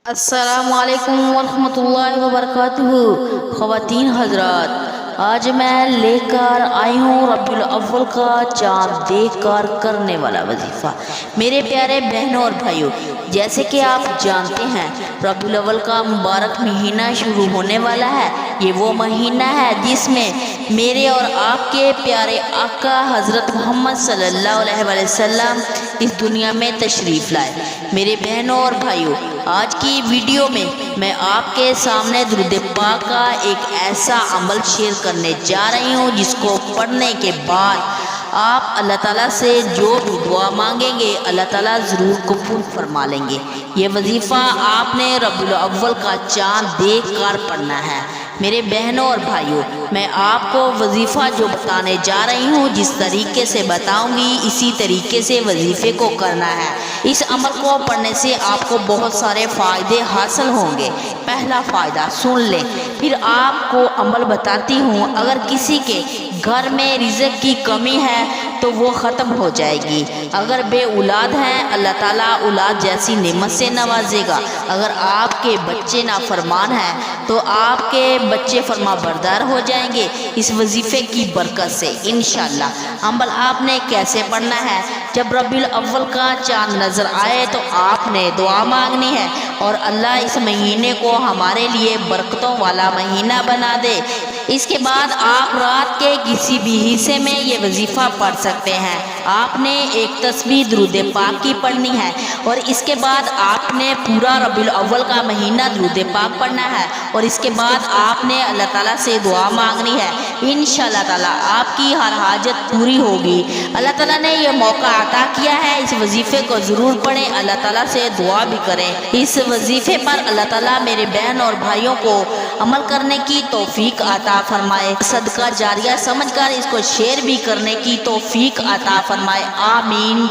السلام علیکم ورحمۃ اللہ وبرکاتہ۔ خواتین حضرات، آج میں لے کر آئی ہوں ربیع الاول کا چاند دیکھ کر کرنے والا وظیفہ۔ میرے پیارے بہنوں اور بھائیوں، جیسے کہ آپ جانتے ہیں ربیع الاول کا مبارک مہینہ شروع ہونے والا ہے۔ یہ وہ مہینہ ہے جس میں میرے اور آپ کے پیارے آقا حضرت محمد صلی اللہ علیہ وسلم اس دنیا میں تشریف لائے۔ میرے بہنوں اور بھائیوں، آج کی ویڈیو میں آپ کے سامنے درود پاک کا ایک ایسا عمل شیئر کرنے جا رہی ہوں جس کو پڑھنے کے بعد آپ اللہ تعالیٰ سے جو بھی دعا مانگیں گے اللہ تعالیٰ ضرور قبول فرما لیں گے۔ یہ وظیفہ آپ نے ربیع الاول کا چاند دیکھ کر پڑھنا ہے۔ میرے بہنوں اور بھائیوں، میں آپ کو وظیفہ جو بتانے جا رہی ہوں جس طریقے سے بتاؤں گی اسی طریقے سے وظیفے کو کرنا ہے۔ اس عمل کو پڑھنے سے آپ کو بہت سارے فائدے حاصل ہوں گے۔ پہلا فائدہ سن لیں، پھر آپ کو عمل بتاتی ہوں۔ اگر کسی کے گھر میں رزق کی کمی ہے تو وہ ختم ہو جائے گی۔ اگر بے اولاد ہیں اللہ تعالیٰ اولاد جیسی نعمت سے نوازے گا۔ اگر آپ کے بچے نافرمان ہیں تو آپ کے بچے فرما بردار ہو جائیں گے اس وظیفے کی برکت سے انشاءاللہ۔ عمل آپ نے کیسے پڑھنا ہے؟ جب ربیع الاول کا چاند نظر آئے تو آپ نے دعا مانگنی ہے اور اللہ اس مہینے کو ہمارے لیے برکتوں والا مہینہ بنا دے۔ اس کے بعد آپ رات کے کسی بھی حصے میں یہ وظیفہ پڑھ سکتے ہیں۔ آپ نے ایک تسبیح درود پاک کی پڑھنی ہے اور اس کے بعد آپ نے پورا ربیع الاول کا مہینہ درود پاک پڑھنا ہے اور اس کے بعد آپ نے اللہ تعالیٰ سے دعا مانگنی ہے۔ انشاءاللہ تعالیٰ آپ کی ہر حاجت پوری ہوگی۔ اللہ تعالیٰ نے یہ موقع عطا کیا ہے، اس وظیفے کو ضرور پڑھیں، اللہ تعالیٰ سے دعا بھی کریں۔ اس وظیفے پر اللہ تعالیٰ میرے بہن اور بھائیوں کو عمل کرنے کی توفیق عطا فرمائے، صدقہ جاریہ سمجھ کر اس کو شیئر بھی کرنے کی توفیق عطا فرمائے، آمین۔